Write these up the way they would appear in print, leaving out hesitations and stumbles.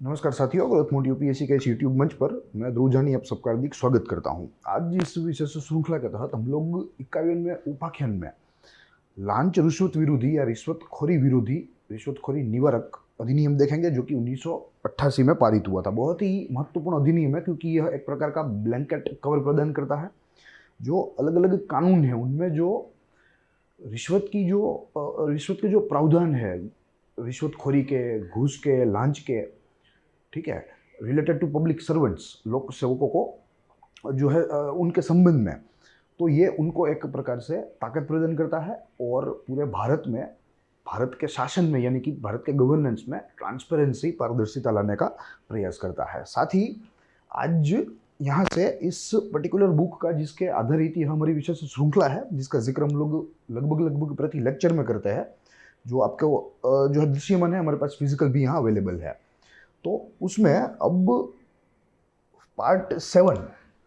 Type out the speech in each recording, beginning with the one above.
नमस्कार साथियों, growth mode UPSC के इस यूट्यूब मंच पर मैं ध्रुव जानी आप सबका हार्दिक स्वागत करता हूं। आज इस विशेष श्रृंखला के तहत हम लोग 51वें उपाख्यान में लांच रिश्वत विरोधी या रिश्वतखोरी विरोधी रिश्वतखोरी निवारक अधिनियम देखेंगे, जो कि 1988 में पारित हुआ था। बहुत ही महत्वपूर्ण अधिनियम है क्योंकि यह एक प्रकार का ब्लैंकेट कवर प्रदान करता है। जो अलग अलग कानून है उनमें जो रिश्वत के जो प्रावधान है, रिश्वतखोरी के, घूस के, लांच के, ठीक है, रिलेटेड टू पब्लिक सर्वेंट्स, लोक सेवकों को जो है उनके संबंध में, तो ये उनको एक प्रकार से ताकत प्रदान करता है और पूरे भारत में, भारत के शासन में, यानी कि भारत के गवर्नेंस में ट्रांसपेरेंसी, पारदर्शिता लाने का प्रयास करता है। साथ ही आज यहाँ से इस पर्टिकुलर बुक का, जिसके आधारित यह हमारी विशेष श्रृंखला है, जिसका जिक्र हम लोग लगभग प्रति लेक्चर में करते हैं, जो आपको जो है दृश्यमान है, हमारे पास फिजिकल भी यहाँ अवेलेबल है। तो उसमें अब पार्ट 7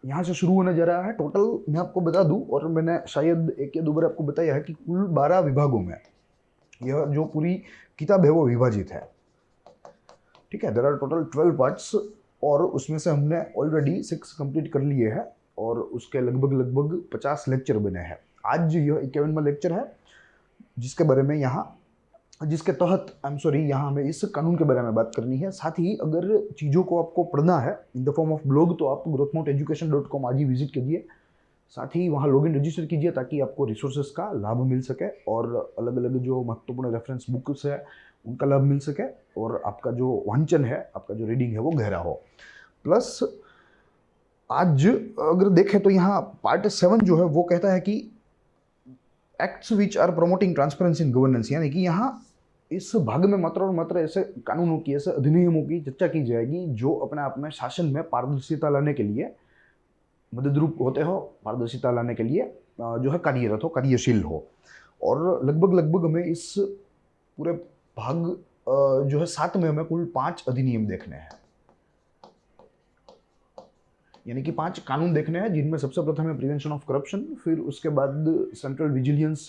यहाँ से शुरू होने जा रहा है। टोटल मैं आपको बता दूं, और मैंने शायद एक या दो बार आपको बताया है कि कुल 12 विभागों में यह जो पूरी किताब है वो विभाजित है। ठीक है, देयर आर टोटल 12 पार्ट्स और उसमें से हमने ऑलरेडी 6 कंप्लीट कर लिए हैं और उसके लगभग 50 लेक्चर बने हैं। आज यह 51वां लेक्चर है, जिसके तहत यहाँ हमें इस कानून के बारे में बात करनी है। साथ ही अगर चीज़ों को आपको पढ़ना है in the form of blog, तो आप growthmodeeducation.com आज ही विजिट कीजिए। साथ ही वहाँ लॉगिन रजिस्टर कीजिए ताकि आपको रिसोर्सेज का लाभ मिल सके और अलग अलग जो महत्वपूर्ण रेफरेंस बुक्स है उनका लाभ मिल सके और आपका जो वांचन है, आपका जो रीडिंग है वो गहरा हो। प्लस आज अगर देखें तो यहाँ पार्ट 7 जो है वो कहता है कि acts which are promoting transparency in governance, यानी कि यहाँ इस भाग में मात्र और मात्र ऐसे कानूनों की, ऐसे अधिनियमों की चर्चा की जाएगी जो अपने आप में शासन में पारदर्शिता लाने के लिए मददरूप होते हो, पारदर्शिता लाने के लिए जो है कार्यरत हो, कार्यशील हो। और लगभग हमें इस पूरे भाग जो है 7 में हमें कुल 5 अधिनियम देखने हैं, यानी कि 5 कानून देखने हैं, जिनमें सबसे प्रथम है प्रिवेंशन ऑफ करप्शन, फिर उसके बाद सेंट्रल विजिलेंस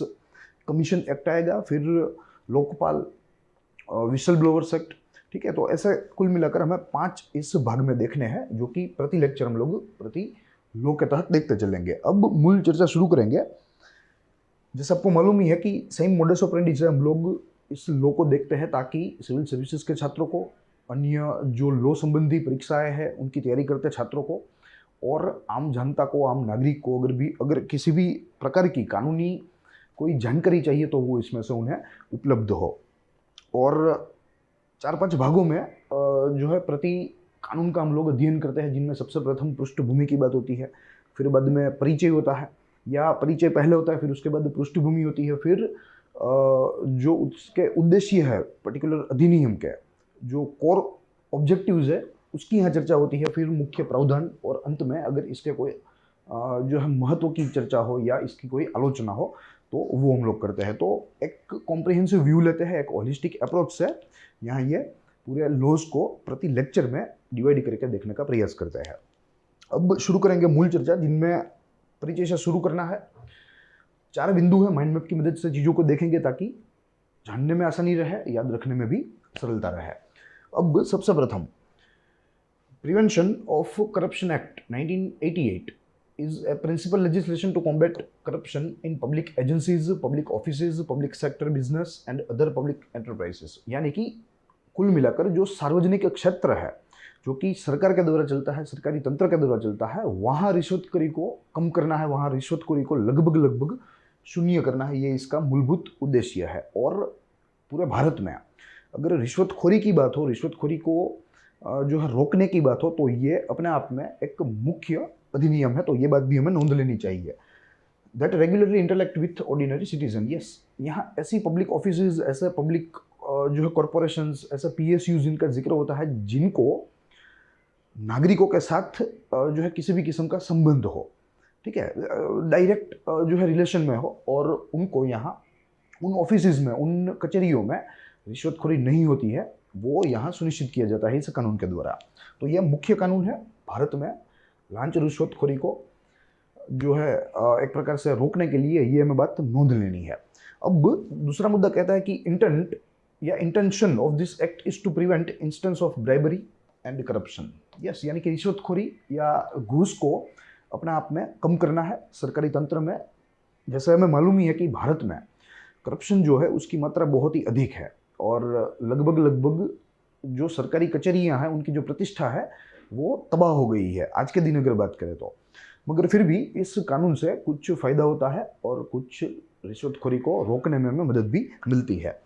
कमीशन एक्ट आएगा, फिर लोकपाल विसल ब्लोवर्स एक्ट। ठीक है, तो ऐसे कुल मिलाकर हमें 5 इस भाग में देखने हैं, जो कि प्रति लेक्चर हम लोग प्रति लॉ के तहत देखते चलेंगे। अब मूल चर्चा शुरू करेंगे। जैसे आपको मालूम ही है कि सेम मोडस ऑपरेंडी से हम लोग इस लॉ को देखते हैं ताकि सिविल सर्विसेज के छात्रों को, अन्य जो लॉ संबंधी परीक्षाएं हैं उनकी तैयारी करते छात्रों को और आम जनता को, आम नागरिक को अगर किसी भी प्रकार की कानूनी कोई जानकारी चाहिए तो वो इसमें से उन्हें उपलब्ध हो। और 4-5 भागों में जो है प्रति कानून का हम लोग अध्ययन करते हैं, जिनमें सबसे प्रथम पृष्ठभूमि की बात होती है, फिर बाद में परिचय होता है, या परिचय पहले होता है, फिर उसके बाद पृष्ठभूमि होती है, फिर जो उसके उद्देश्य है पर्टिकुलर अधिनियम के, जो कोर ऑब्जेक्टिव्स है उसकी यहाँ चर्चा होती है, फिर मुख्य प्रावधान, और अंत में अगर इसके कोई जो है महत्व की चर्चा हो या इसकी कोई आलोचना हो तो वो हम लोग करते हैं। तो एक कॉम्प्रिहेंसिव व्यू लेते हैं, एक होलिस्टिक अप्रोच से यहाँ ये पूरे लॉज को प्रति लेक्चर में डिवाइड करके देखने का प्रयास करते हैं। अब शुरू करेंगे मूल चर्चा, जिनमें परिचय से शुरू करना है। 4 बिंदु है, माइंड मैप की मदद से चीज़ों को देखेंगे ताकि जानने में आसानी रहे, याद रखने में भी सरलता रहे। अब सबसे प्रथम prevention of corruption act 1988 is a principal legislation to combat corruption in public agencies, public offices, public sector business and other public enterprises। यानी कि कुल मिलाकर जो सार्वजनिक क्षेत्र है, जो कि सरकार के द्वारा चलता है, सरकारी तंत्र के द्वारा चलता है, वहाँ रिश्वतखोरी को कम करना है, वहाँ रिश्वतखोरी को लगभग शून्य करना है, ये इसका मूलभूत उद्देश्य है। और पूरे भारत में अगर रिश्वतखोरी की बात हो, रिश्वतखोरी को जो है रोकने की बात हो, तो ये अपने आप में एक मुख्य अधिनियम है। तो ये बात भी हमें नोंद लेनी चाहिए। That regularly interact with ordinary citizen. Yes, यहाँ ऐसी पब्लिक ऑफिसेज, ऐसे पब्लिक जो है कॉरपोरेशंस, ऐसे PSUs जिनका जिक्र होता है, जिनको नागरिकों के साथ जो है किसी भी किस्म का संबंध हो, ठीक है, डायरेक्ट जो है रिलेशन में हो, और उनको यहाँ उन ऑफिसेज में, उन कचहरियों में रिश्वतखोरी नहीं होती है, वो यहाँ सुनिश्चित किया जाता है इस कानून के द्वारा। तो यह मुख्य कानून है भारत में। लांच रिश्वतखोरी को जो है एक प्रकार से रोकने के लिए ये हमें बात नोंद लेनी है। अब दूसरा मुद्दा कहता है कि इंटेंट या intention of this act is to prevent instance of bribery, and corruption. Yes, यानी कि रिश्वतखोरी या घूस को अपने आप में कम करना है सरकारी तंत्र में। जैसे हमें मालूम ही है कि भारत में करप्शन जो है उसकी मात्रा बहुत ही अधिक है और लगभग जो सरकारी कचहरियाँ हैं उनकी जो प्रतिष्ठा है वो तबाह हो गई है आज के दिन अगर बात करें तो। मगर फिर भी इस कानून से कुछ फ़ायदा होता है और कुछ रिश्वतखोरी को रोकने में हमें मदद भी मिलती है।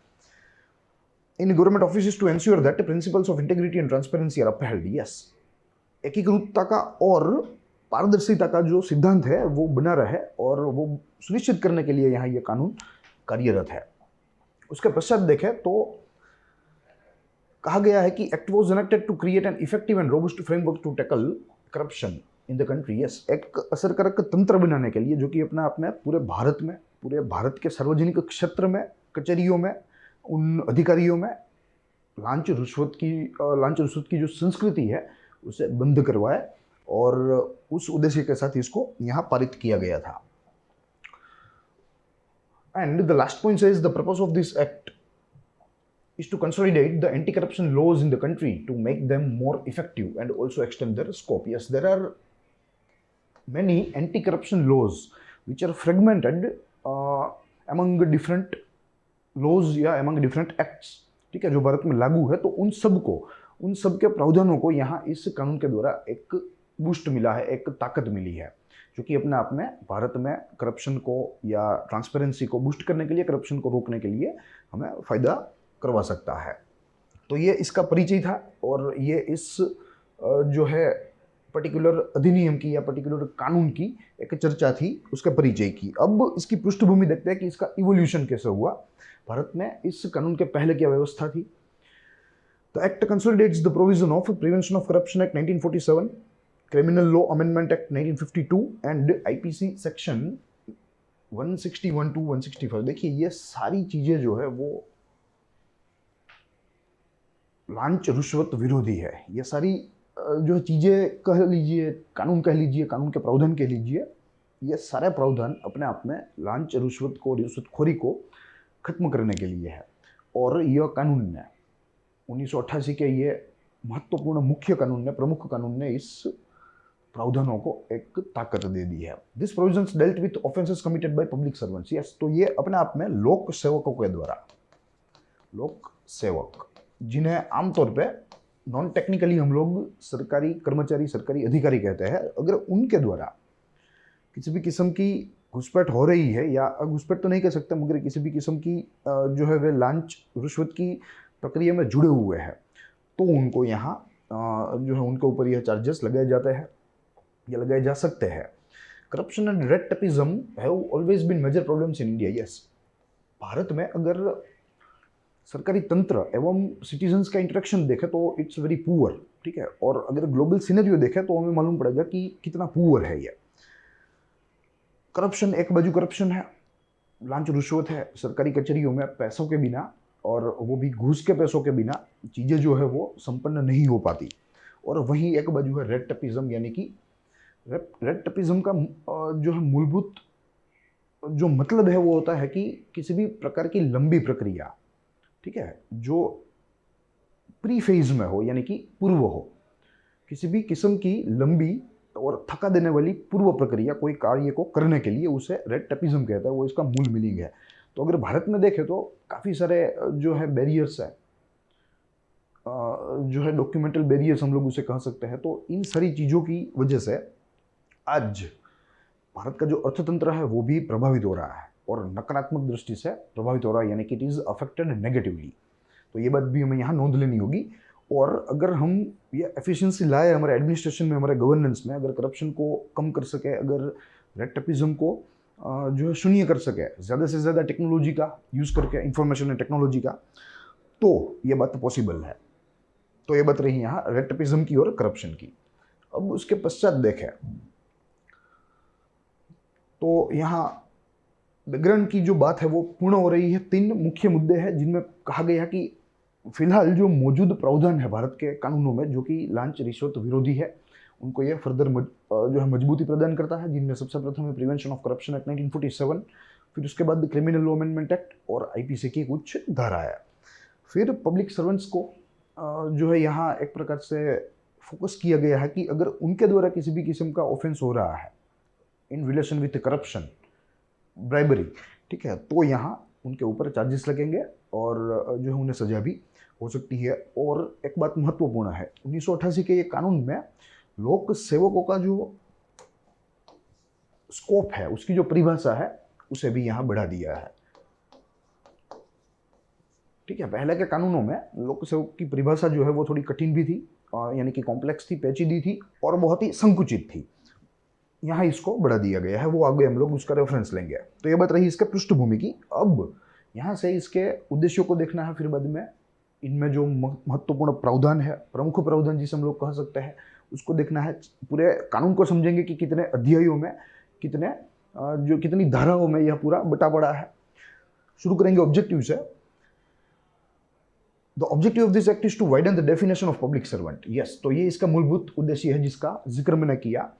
In government office to ensure that principles of integrity and transparency are upheld. Yes, एकीकृतता का और पारदर्शिता का जो सिद्धांत है वो बना रहे और वो सुनिश्चित करने के लिए यहाँ ये कानून कार्यरत है। उसके पश्चात देखें तो कहा गया है कि act was enacted to create an effective and robust framework to tackle corruption in the country. Yes, एक असरकारक तंत्र बनाने के लिए जो कि अपने आप में पूरे भारत के सार्वजनिक क्षेत्र में, कचहरियों में, उन अधिकारियों में लांच रिश्वत की जो संस्कृति है उसे बंद करवाए और उस उद्देश्य के साथ इसको यहाँ पारित किया गया था। And the last point says the purpose of this act is to consolidate the anti-corruption laws in the country to make them more effective and also extend their scope. Yes, there are many anti-corruption laws which are fragmented among different laws या among different acts, ठीक है, जो भारत में लागू है। तो उन सब के प्रावधानों को यहाँ इस कानून के द्वारा एक बूस्ट मिला है, एक ताकत मिली है, जो कि अपने आप में भारत में करप्शन को या ट्रांसपेरेंसी को बूस्ट करने के लिए, करप्शन को रोकने के लिए हमें फ़ायदा करवा सकता है। तो ये इसका परिचय था और ये इस जो है पर्टिकुलर अधिनियम की या पर्टिकुलर कानून की एक चर्चा थी, उसके परिचय की। अब इसकी पृष्ठभूमि देखते हैं कि इसका इवोल्यूशन कैसे हुआ। भारत में इस कानून के पहले क्या व्यवस्था थी। The act consolidates the provision of prevention of corruption act 1947, criminal law amendment act 1952 and IPC section 161 to 165। देखिए ये सारी चीज़ें जो है वो लांच रिश्वत विरोधी है। ये सारी जो चीज़ें कह लीजिए, कानून कह लीजिए, कानून के प्रावधान कह लीजिए, ये सारे प्रावधान अपने आप में लांच रिश्वतखोरी को खत्म करने के लिए है। और यह कानून ने 1988 के ये महत्वपूर्ण मुख्य कानून ने, प्रमुख कानून ने इस प्रावधानों को एक ताकत दे दी है। This provisions dealt with offences committed by public servants. Yes, तो ये अपने आप में लोक सेवकों के द्वारा, लोक सेवक जिन्हें आमतौर पे नॉन टेक्निकली हम लोग सरकारी कर्मचारी, सरकारी अधिकारी कहते हैं, अगर उनके द्वारा किसी भी किस्म की घुसपैठ हो रही है, या घुसपैठ तो नहीं कह सकते, मगर किसी भी किस्म की जो है वे लांच रिश्वत की प्रक्रिया में जुड़े हुए हैं, तो उनको यहाँ जो है उनके ऊपर यह चार्जेस लगाए जाते हैं या लगाए जा सकते हैं। Corruption and red tapism have always been major problems in India. Yes, Bharat में अगर सरकारी तंत्र एवं सिटीजन्स का इंटरेक्शन देखें तो इट्स वेरी पुअर, ठीक है। और अगर ग्लोबल सिनेरियो देखें तो हमें मालूम पड़ेगा कि कितना पुअर है ये। करप्शन, एक बाजू करप्शन है, लांच रिश्वत है सरकारी कचहरियों में पैसों के बिना, और वो भी घूस के पैसों के बिना चीज़ें जो है वो संपन्न नहीं हो पाती। और वहीं एक बाजू है रेड टेपिज्म, यानी कि रेड टेपिज्म का जो है मूलभूत जो मतलब है वो होता है कि किसी भी प्रकार की लंबी प्रक्रिया, ठीक है, जो प्री फेज में हो, यानी कि पूर्व हो, किसी भी किस्म की लंबी और थका देने वाली पूर्व प्रक्रिया कोई कार्य को करने के लिए, उसे रेड टेपिज्म कहता है, वो इसका मूल मीनिंग है। तो अगर भारत में देखें तो काफ़ी सारे जो है बैरियर्स है, जो है डॉक्यूमेंटल बैरियर्स हम लोग उसे कह सकते हैं। तो इन सारी चीज़ों की वजह से आज भारत का जो अर्थतंत्र है वो भी प्रभावित हो रहा है और नकारात्मक दृष्टि से प्रभावित हो रहा है, यानी कि इट इज़ अफेक्टेड नेगेटिवली। तो ये बात भी हमें यहाँ नोंद लेनी होगी। और अगर हम ये एफिशिएंसी लाए हमारे एडमिनिस्ट्रेशन में, हमारे गवर्नेंस में, अगर करप्शन को कम कर सके, अगर रेड टेपिज्म को जो है शून्य कर सके, ज़्यादा से ज़्यादा टेक्नोलॉजी का यूज़ करके, इंफॉर्मेशन एंड टेक्नोलॉजी का, तो ये बात पॉसिबल है। तो ये बात रही यहाँ रेड टेपिज्म की और करप्शन की। अब उसके पश्चात देखें तो यहाँ बैकग्राउंड की जो बात है वो पूर्ण हो रही है। 3 मुख्य मुद्दे हैं जिनमें कहा गया कि फिलहाल जो मौजूद प्रावधान है भारत के कानूनों में, जो कि लांच रिश्वत विरोधी है, उनको ये फर्दर जो है मजबूती प्रदान करता है, जिनमें सबसे प्रथम है प्रिवेंशन ऑफ करप्शन एक्ट 1947, फिर उसके बाद क्रिमिनल लॉ अमेंडमेंट एक्ट और आईपीसी की कुछ धारा है। फिर पब्लिक सर्वेंट्स को जो है यहाँ एक प्रकार से फोकस किया गया है कि अगर उनके द्वारा किसी भी किस्म का ऑफेंस हो रहा है in relation with corruption, bribery, ठीक है, तो यहाँ उनके ऊपर चार्जेस लगेंगे और जो है उन्हें सजा भी हो सकती है। और एक बात महत्वपूर्ण है, 1988 के ये कानून में लोक सेवकों का जो स्कोप है, उसकी जो परिभाषा है, उसे भी यहाँ बढ़ा दिया है। ठीक है, पहले के कानूनों में लोक सेवक की परिभाषा जो है वो थोड़ी कठिन भी थी, यानी कि कॉम्प्लेक्स थी, पेचीदी थी और बहुत ही संकुचित थी। यहाँ इसको बढ़ा दिया गया है, वो आगे हम लोग उसका रेफरेंस लेंगे। तो ये बात रही इसके पृष्ठभूमि की। अब यहाँ से इसके उद्देश्यों को देखना है, फिर बाद में इनमें जो महत्वपूर्ण प्रावधान है, प्रमुख प्रावधान जिसे हम लोग कह सकते हैं, उसको देखना है। पूरे कानून को समझेंगे कि कितने अध्यायों में, कितनी धाराओं में यह पूरा बटा पड़ा है। शुरू करेंगे ऑब्जेक्टिव से। The objective of this act is to widen the definition of public servant. Yes, तो ये इसका मूलभूत उद्देश्य है जिसका जिक्र मैंने किया।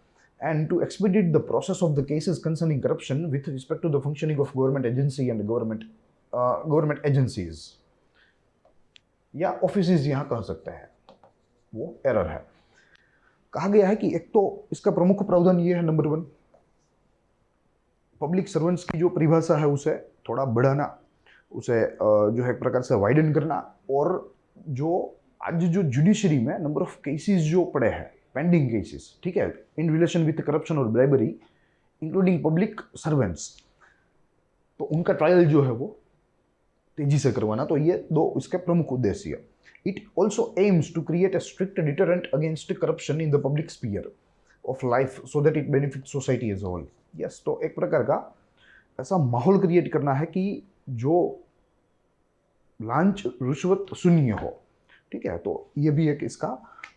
And to expedite the process of the cases concerning corruption with respect to the functioning of government agency and government agencies या ऑफिसेज यहाँ कह सकते हैं, वो एरर है। कहा गया है कि एक तो इसका प्रमुख प्रावधान ये है, नंबर 1, पब्लिक सर्वेंट्स की जो परिभाषा है उसे थोड़ा बढ़ाना, उसे जो है एक प्रकार से वाइडन करना। और जो आज जो जुडिशरी में नंबर ऑफ केसेस जो पड़े हैं, पेंडिंग केसेस, ठीक है, इन रिलेशन विथ करप्शन और ब्राइबरी इंक्लूडिंग पब्लिक सर्वेंट्स, तो उनका ट्रायल जो है वो तेजी से करवाना। तो ये दो इसके प्रमुख उद्देश्य। It also aims to create a strict deterrent against corruption in the public sphere of life so that it benefit society as whole. Yes, तो एक प्रकार का ऐसा माहौल क्रिएट करना है कि जो लांच रिश्वत शून्य हो। ठीक है, तो ये भी एक इसका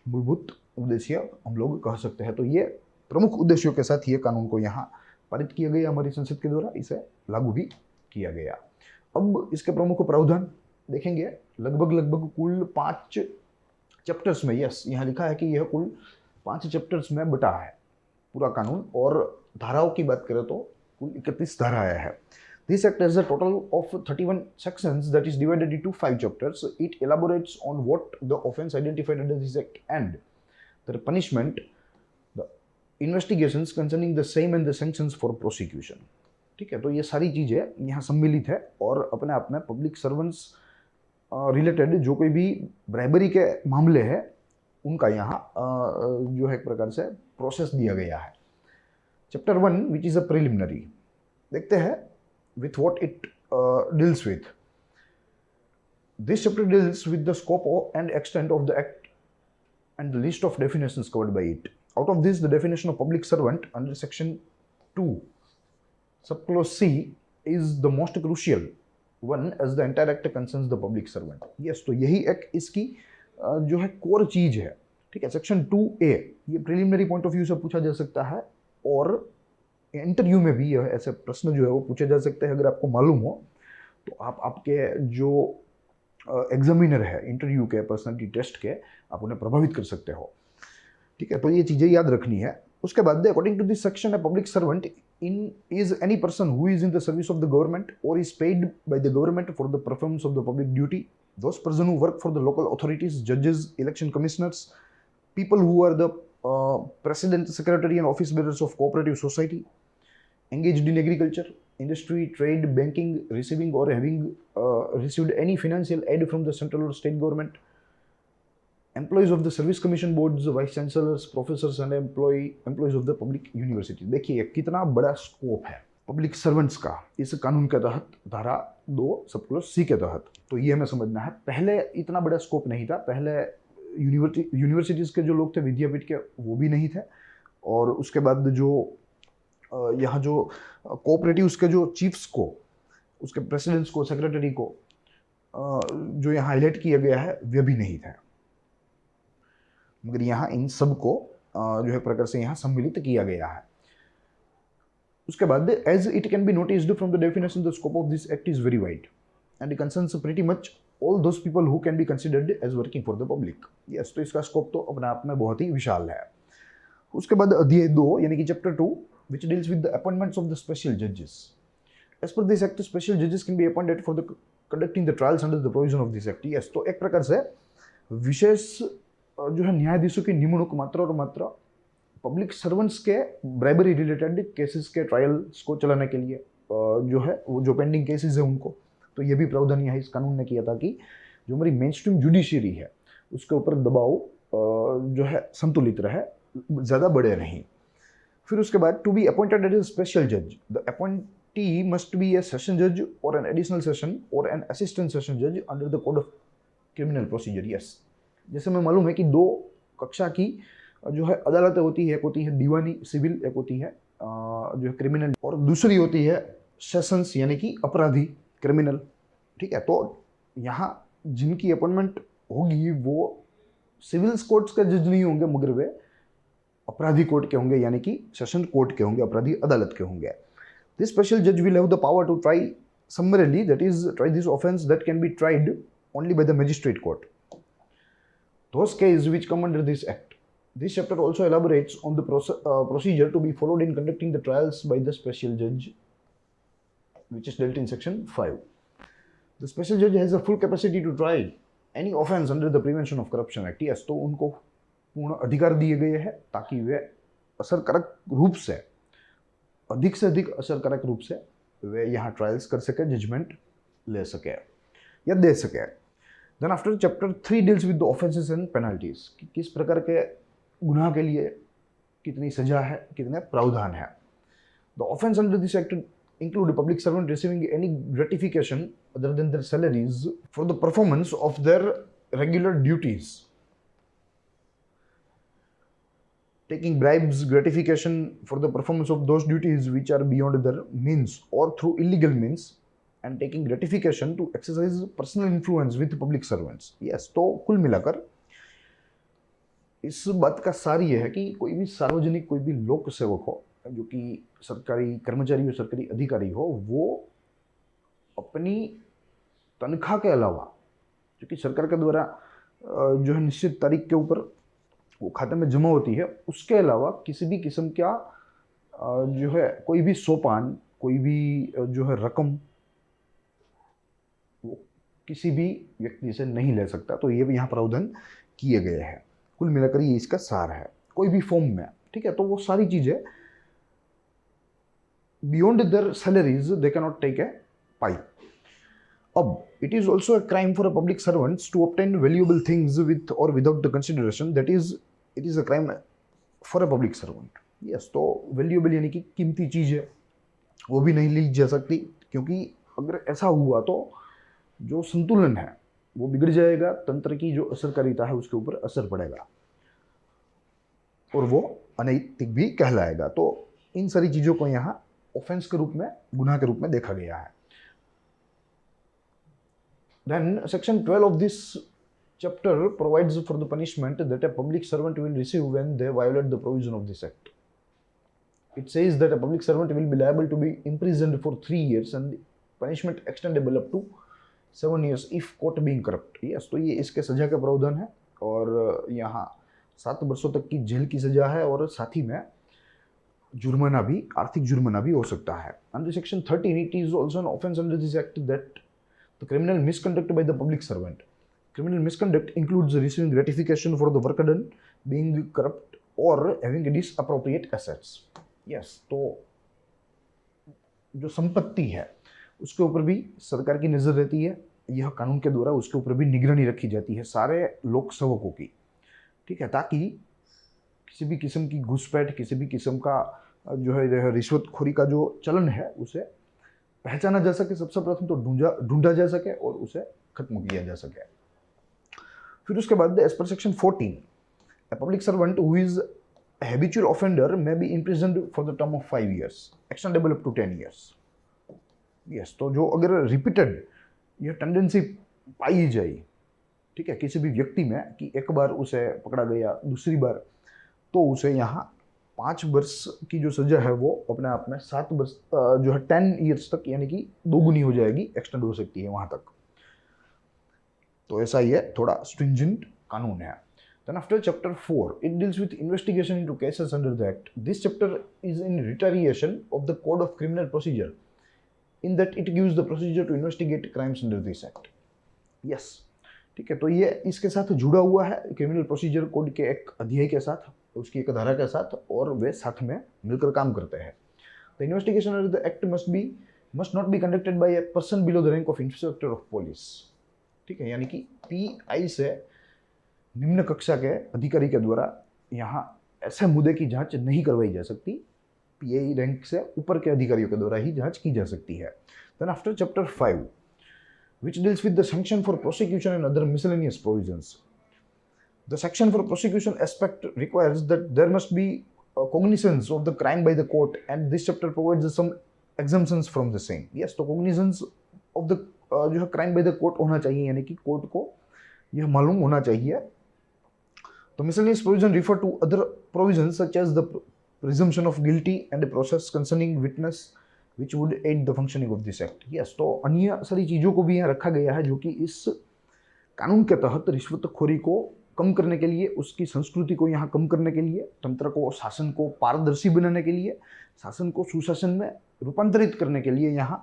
मूलभूत उद्देश्य हम लोग कह सकते हैं। तो ये प्रमुख उद्देश्यों के साथ ये कानून को यहाँ पारित किया गया हमारी संसद के द्वारा, इसे लागू भी किया गया। अब इसके प्रमुख प्रावधान देखेंगे। लगभग कुल 5 चैप्टर्स में, यस यहाँ लिखा है कि यह कुल 5 चैप्टर्स में बटा है पूरा कानून। और धाराओं की बात करें तो कुल 31 धाराएं हैं। This act has a total of 31 sections that is divided into 5 chapters. It elaborates on what the offence identified under this act and the punishment, the investigations concerning the same and the sanctions for prosecution. ठीक है, तो ये सारी चीज़ें यहाँ सम्मिलित है और अपने आप में पब्लिक सर्वेंट्स रिलेटेड जो कोई भी ब्राइबरी के मामले हैं उनका यहाँ जो है एक प्रकार से प्रोसेस दिया गया है। Chapter 1 which is a preliminary, देखते हैं with what it deals with. This chapter deals with the scope and extent of the act and the list of definitions covered by it. Out of this, the definition of public servant under section 2, subclause C, is the most crucial one as the entire act concerns the public servant. Yes, तो यही एक इसकी जो है core चीज है। ठीक है, सेक्शन 2A ये प्रिलिमिनरी पॉइंट ऑफ व्यू से पूछा जा सकता है और इंटरव्यू में भी यह ऐसे प्रश्न जो है वो पूछे जा सकते हैं। अगर आपको मालूम हो तो आप आपके जो एग्जामिनर है इंटरव्यू के, पर्सनालिटी टेस्ट के, आप उन्हें प्रभावित कर सकते हो। ठीक है, तो ये चीज़ें याद रखनी है। उसके बाद according to this section, a public servant is any person who is in the service of the government or is paid by the government for the performance of the public duty. Those persons who work for the local authorities, judges, election commissioners, people who are the president, secretary and office bearers of cooperative society, engaged in agriculture, industry, trade, banking, receiving or having received any financial aid from the central or state government, employees of the service commission boards, vice chancellors, professors and employees of the public university. देखिए कितना बड़ा scope है public servants का इस कानून के तहत, धारा 2 सबक्लॉज सी के तहत। तो ये हमें समझना है। पहले इतना बड़ा स्कोप नहीं था। पहले यूनिवर्सिटीज के जो लोग थे, विद्यापीठ के, वो भी नहीं थे। और उसके बाद जो यहाँ जो कोऑपरेटिव्स के जो चीफ्स को, उसके प्रेसिडेंट्स को, सेक्रेटरी को जो यहाँ हाईलाइट किया गया है वे भी नहीं थे। मगर यहाँ इन सब को जो है प्रकार से यहाँ सम्मिलित किया गया है। उसके बाद as it can be noticed from the definition, the scope of this act is very wide and it concerns pretty much all those people who can be considered as working for the public. Yes, तो इसका scope तो अपने आप में बहुत ही विशाल है। उसके बाद अध्याय 2 यानी कि chapter 2 which deals with the appointments of the special judges. As per this act, special judges can be appointed for the conducting the trials under the provision of this act. Yes, तो एक प्रकार से विशेष जो है न्यायाधीशों की निमणूक मात्र और मात्र पब्लिक सर्वेंट्स के ब्राइबरी रिलेटेड केसेस के ट्रायल्स को चलाने के लिए जो है वो जो पेंडिंग केसेस है उनको, तो ये भी प्रावधान यहाँ इस कानून ने किया था कि जो हमारी मेन स्ट्रीम जुडिशरी है उसके ऊपर दबाव जो है संतुलित रहे, ज़्यादा बढ़े नहीं। फिर उसके बाद to be appointed as a special जज, the appointee must be A session जज और एन एडिशनल सेशन और एन असिस्टेंट सेशन जज under the code of criminal procedure. Yes, जैसे हमें मालूम है कि दो कक्षा की जो है अदालतें होती है, एक होती है दीवानी सिविल, एक होती है जो है क्रिमिनल, और दूसरी होती है सेशंस यानी कि अपराधी क्रिमिनल। ठीक है, तो यहाँ जिनकी अपॉइंटमेंट होगी वो सिविल कोर्ट्स के जज नहीं होंगे, मगर वे अपराधी कोर्ट के होंगे, यानी कि सेशन कोर्ट के होंगे, अपराधी अदालत के होंगे। दिस स्पेशल जज will have the power to try summarily, that is try this offence that can be tried only by the magistrate court. Those cases which come under this act. This chapter also elaborates on the procedure to be followed in conducting the trials by the special judge, which is dealt in section 5. The special judge has a full capacity to try any offense under the Prevention of Corruption Act. Yes, तो उनको पूर्ण अधिकार दिए गए हैं ताकि वे असरकारक रूप से, अधिक से अधिक असरकारक रूप से वे यहाँ ट्रायल्स कर सके, जजमेंट ले सके या दे सके। Then after chapter 3 deals with the offences and penalties, किस प्रकार के गुनाह के लिए कितनी सजा है, कितने प्रावधान है। The offence under this act include public servant receiving any gratification other than there salaries for the performance of their regular duties, taking bribes, gratification for the performance of those duties which are beyond their means or through illegal means, and taking gratification to exercise personal influence with public servants. Yes, तो कुल मिलाकर इस बात का सार ये है कि कोई भी सार्वजनिक, कोई भी लोक सेवक हो, जो कि सरकारी कर्मचारी हो, सरकारी अधिकारी हो, वो अपनी तनख्वाह के अलावा, जो कि सरकार के द्वारा जो है निश्चित तारीख के ऊपर वो खाते में जमा होती है, उसके अलावा किसी भी किस्म का जो है कोई भी सोपान, कोई भी जो है रकम वो किसी भी व्यक्ति से नहीं ले सकता। तो ये भी यहाँ प्रावधान किए गए हैं। कुल मिलाकर ये इसका सार है, कोई भी फॉर्म में। ठीक है, तो वो सारी चीजें beyond their salaries they can not take a pipe. अब it is also a crime for a public servants to obtain valuable things with or without the consideration, that is it is a crime for a public servant. Yes, तो valuable यानी कि कीमती चीज है, वो भी नहीं ली जा सकती, क्योंकि अगर ऐसा हुआ तो जो संतुलन है वो बिगड़ जाएगा, तंत्र की जो असरकारिता है उसके ऊपर असर पड़ेगा और वो अनैतिक भी कहलाएगा। तो इन सारी चीजों को यहाँ ऑफेंस के रूप में, गुनाह के रूप में देखा गया है। Then section 12 of this chapter provides for the punishment that a public servant will receive when they violate the provision of this act. It says that a public servant will be liable to be imprisoned for 3 years and punishment extendable up to 7 years if caught being corrupt. Yes, तो ये इसके सजा का प्रावधान है और यहाँ 7 वर्षों तक की जेल की सजा है और साथ ही में जुर्माना भी, आर्थिक जुर्माना भी हो सकता है। Under section 13 it is also an offense under this act that the criminal misconduct by the public servant. Criminal misconduct includes receiving gratification for the work done, being corrupt or having disappropriate assets. Yes, तो जो संपत्ति है उसके ऊपर भी सरकार की नजर रहती है, यह कानून के द्वारा उसके ऊपर भी निगरानी रखी जाती है सारे लोक सेवकों की। ठीक है, ताकि किसी भी किस्म की घुसपैठ, किसी भी किस्म का जो है रिश्वतखोरी का जो चलन है उसे पहचाना जा सके, सबसे प्रथम तो ढूंढा जा सके और उसे खत्म किया जा सके। फिर उसके बाद as per section 14 a public servant who is a habitual offender may be imprisoned for the term of 5 years, extendable up to 10 years. Yes, तो जो अगर रिपीटेड यह टेंडेंसी पाई जाए, ठीक है, किसी भी व्यक्ति में कि एक बार उसे पकड़ा गया, दूसरी बार, तो उसे यहाँ 5 वर्ष की जो सजा है वो अपने आप में 7 वर्ष जो है 10 ईयर्स तक यानी कि दोगुनी हो जाएगी, एक्सटेंड हो सकती है वहाँ तक। तो ऐसा ये थोड़ा स्ट्रिंजेंट कानून है। Then after chapter 4, it deals with investigation into cases under the act. This chapter is in retaliation of the Code of Criminal Procedure, in that it gives the procedure to investigate crimes under this act. Yes, ठीक है, तो ये इसके साथ जुड़ा हुआ है criminal procedure code के एक अध्याय के साथ, उसकी एक धारा के साथ, और वे साथ में मिलकर काम करते हैं। The investigation of the act must not be conducted by a person below the rank of inspector of police. ठीक है, यानी कि पीआई से निम्न कक्षा के अधिकारी के द्वारा यहाँ ऐसे मुद्दे की जांच नहीं करवाई जा सकती, पीआई रैंक से ऊपर के अधिकारियों के द्वारा ही जांच की जा सकती है। Then after chapter 5 which deals with the sanction for prosecution and other miscellaneous provisions. The sanction for prosecution aspect requires that there must be cognizance of the crime by the court, and this chapter provides some exemptions from the same. Yes, तो cognizance of the जो है crime by the court होना चाहिए, यानी कि court को यह मालूम होना चाहिए। तो miscellaneous provision refer to other provisions such as the presumption of guilty and the process concerning witness which would aid the functioning of this act. Yes, तो अन्य सारी चीज़ों को भी यहाँ रखा गया है जो कि इस कानून के तहत रिश्वतखोरी को कम करने के लिए, उसकी संस्कृति को यहाँ कम करने के लिए, तंत्र को, शासन को पारदर्शी बनाने के लिए, शासन को सुशासन में रूपांतरित करने के लिए यहाँ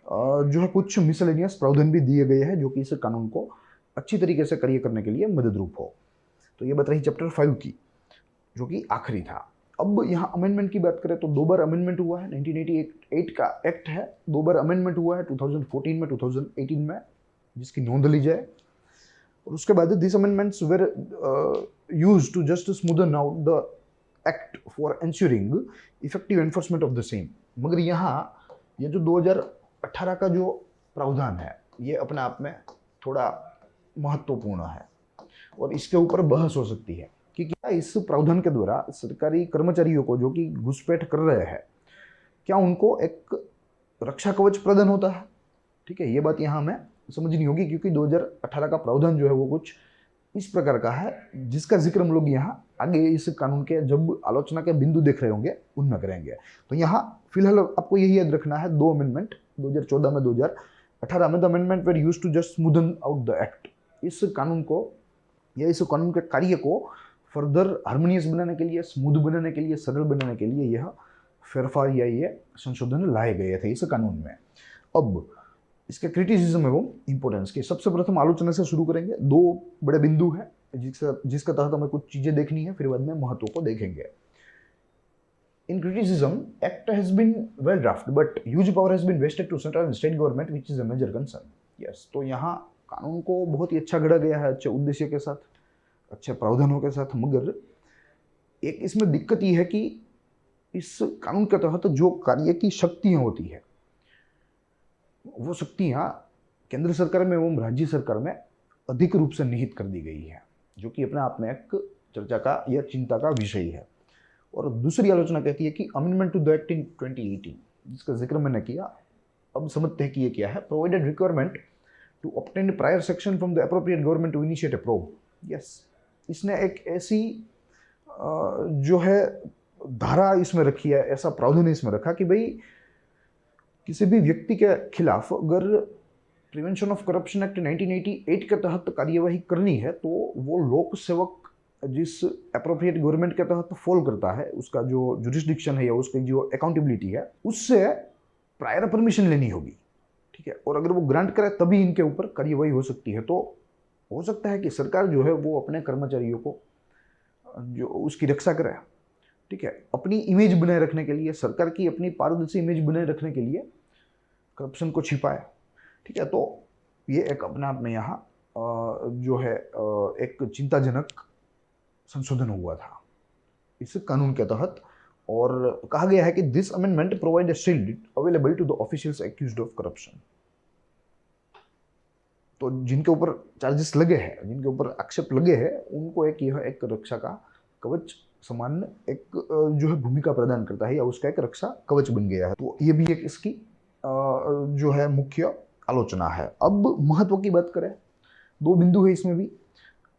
जो है कुछ मिसलेनियस प्रावधान भी दिए गए हैं जो कि इस कानून को अच्छी तरीके से कार्य करने के लिए मददरूप हो। तो ये बात रही चैप्टर 5 की, जो कि आखिरी था। अब यहाँ अमेंडमेंट की बात करें तो 2 बार अमेंडमेंट हुआ है। 1988 का एक्ट है, 2 बार अमेंडमेंट हुआ है, 2014 में, 2018 में, जिसकी नोंद ली जाए। और उसके बाद this amendments were used to just smoothen out the act for ensuring effective enforcement of the same. मगर यहाँ ये जो 2018 का जो प्रावधान है ये अपने आप में थोड़ा महत्वपूर्ण है और इसके ऊपर बहस हो सकती है कि क्या इस प्रावधान के द्वारा सरकारी कर्मचारियों को जो कि घुसपैठ कर रहे हैं, क्या उनको एक रक्षा कवच प्रदान होता है। ठीक है, ये बात यहाँ हमें समझनी होगी क्योंकि 2018 का प्रावधान जो है वो कुछ इस प्रकार का है जिसका जिक्र हम लोग यहाँ आगे इस कानून के जब आलोचना के बिंदु देख रहे होंगे उनमें करेंगे। तो यहाँ फिलहाल आपको यही याद रखना है, 2 अमेंडमेंट 2014 में, 2018 में। The amendment were used to just smoothen out the act. इस कानून को या इस कानून के कार्य को फर्दर हार्मोनियस बनाने के लिए, स्मूथ बनाने के लिए, सरल बनाने के लिए यह फेरफार या ये संशोधन लाए गए थे इस कानून में। अब इसके क्रिटिसिज्म एवं इंपोर्टेंस की सबसे प्रथम आलोचना से शुरू करेंगे। 2 बड़े बिंदु हैं जिसका तहत हमें कुछ चीजें देखनी है, फिर बाद में महत्व को देखेंगे। In criticism, act has been well draft but huge power has been vested to central and state government which is a major concern. Yes, तो यहाँ कानून को बहुत ही अच्छा गढ़ा गया है, अच्छे उद्देश्य के साथ, अच्छे प्रावधानों के साथ, मगर एक इसमें दिक्कत ये है कि इस कानून के तहत जो कार्य की शक्तियां होती है वो शक्तियां केंद्र सरकार में एवं राज्य सरकार में अधिक रूप से निहित कर दी गई है, जो कि अपने आप में एक चर्चा का या चिंता का विषय है। और दूसरी आलोचना कहती है कि amendment to the act in 2018 जिसका जिक्र मैंने किया, अब समझते हैं कि ये क्या है। Provided requirement to obtain prior section from the appropriate government to initiate a probe. Yes, इसने एक ऐसी जो है धारा इसमें रखी है, ऐसा प्रावधान इसमें रखा कि भाई किसी भी व्यक्ति के खिलाफ अगर प्रिवेंशन ऑफ करप्शन एक्ट 1988 के तहत कार्यवाही करनी है तो वो लोक सेवक जिस अप्रोप्रिएट गवर्नमेंट के तहत फॉल करता है, उसका जो जुरिस्डिक्शन है या उसकी जो अकाउंटेबिलिटी है, उससे प्रायर परमिशन लेनी होगी। ठीक है, और अगर वो ग्रांट करे तभी इनके ऊपर कार्यवाही हो सकती है। तो हो सकता है कि सरकार जो है वो अपने कर्मचारियों को जो उसकी रक्षा करे, ठीक है, अपनी इमेज बनाए रखने के लिए, सरकार की अपनी पारदर्शी इमेज बनाए रखने के लिए करप्शन को छिपाए। ठीक है, तो ये एक अपने आप में यहाँ जो है एक चिंताजनक संशोधन हुआ था इस कानून के तहत, और कहा गया है कि this amendment provide a shield available to the officials accused of corruption. तो जिनके ऊपर चार्जेस लगे हैं, जिनके ऊपर आक्षेप लगे हैं, उनको एक यह एक रक्षा का कवच समान एक जो है भूमिका प्रदान करता है या उसका एक रक्षा कवच बन गया है। तो ये भी एक इसकी जो है मुख्य आलोचना है। अब महत्व की बात करें, 2 बिंदु है इसमें भी।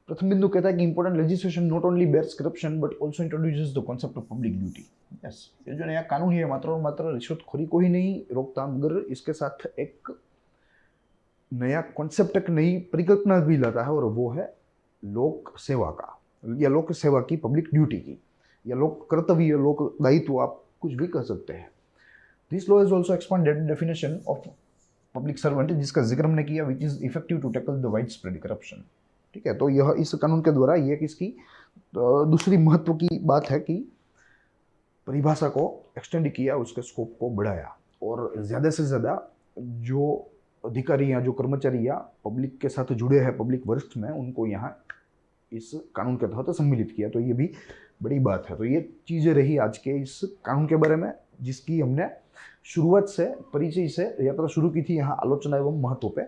प्रथम बिंदु कहता है कि important legislation not only bears corruption but also introduces the concept of public duty. Yes, ये जो नया कानून है मात्र और मात्र रिश्वतखोरी को ही नहीं रोकता, मगर इसके साथ एक नया कॉन्सेप्ट, एक नई परिकल्पना भी लाता है, और वो है लोक सेवा का या लोक सेवा की, पब्लिक ड्यूटी की, या लोक कर्तव्य, लोक दायित्व, आप कुछ भी कह सकते हैं। This law is also expanded definition of public servant जिसका जिक्र हमने किया, which is effective to tackle the widespread corruption. ठीक है, तो यह इस कानून के द्वारा ये किसकी दूसरी महत्व की बात है कि परिभाषा को एक्सटेंड किया, उसके स्कोप को बढ़ाया और ज़्यादा से ज़्यादा जो अधिकारी या जो कर्मचारी या पब्लिक के साथ जुड़े हैं, पब्लिक वरिष्ठ में, उनको यहाँ इस कानून के तहत सम्मिलित किया। तो ये भी बड़ी बात है। तो ये चीज़ें रही आज के इस कानून के बारे में, जिसकी हमने शुरुआत से, परिचय से यात्रा शुरू की थी, यहाँ आलोचना एवं महत्व पे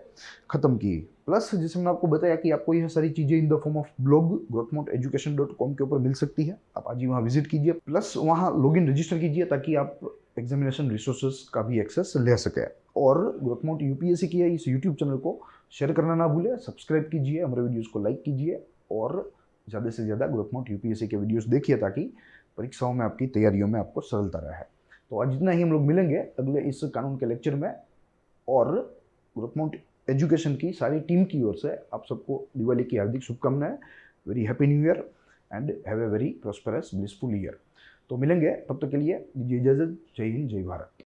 खत्म की। प्लस जैसे मैंने आपको बताया कि आपको यह सारी चीज़ें in the form of blog growthmoteeducation.com के ऊपर मिल सकती है। आप आज ही वहाँ विजिट कीजिए, प्लस वहाँ लॉगिन रजिस्टर कीजिए ताकि आप एग्जामिनेशन रिसोर्सेज का भी एक्सेस ले सके। और ग्रोथमोट यूपीएससी की इस यूट्यूब चैनल को शेयर करना ना भूलें, सब्सक्राइब कीजिए, हमारे वीडियोज़ को लाइक कीजिए और ज़्यादा से ज़्यादा ग्रोथमोट यूपीएससी के वीडियोज़ देखिए ताकि परीक्षाओं में, आपकी तैयारियों में आपको सरलता रहे। तो आज इतना ही, हम लोग मिलेंगे अगले इस कानून के लेक्चर में। और ग्रोथमोट एजुकेशन की सारी टीम की ओर से आप सबको दिवाली की हार्दिक शुभकामनाएं। Very happy new year and have a very prosperous blissful year. तो मिलेंगे, तब तक के लिए दीजिए इजाज़त। जय हिंद, जय भारत।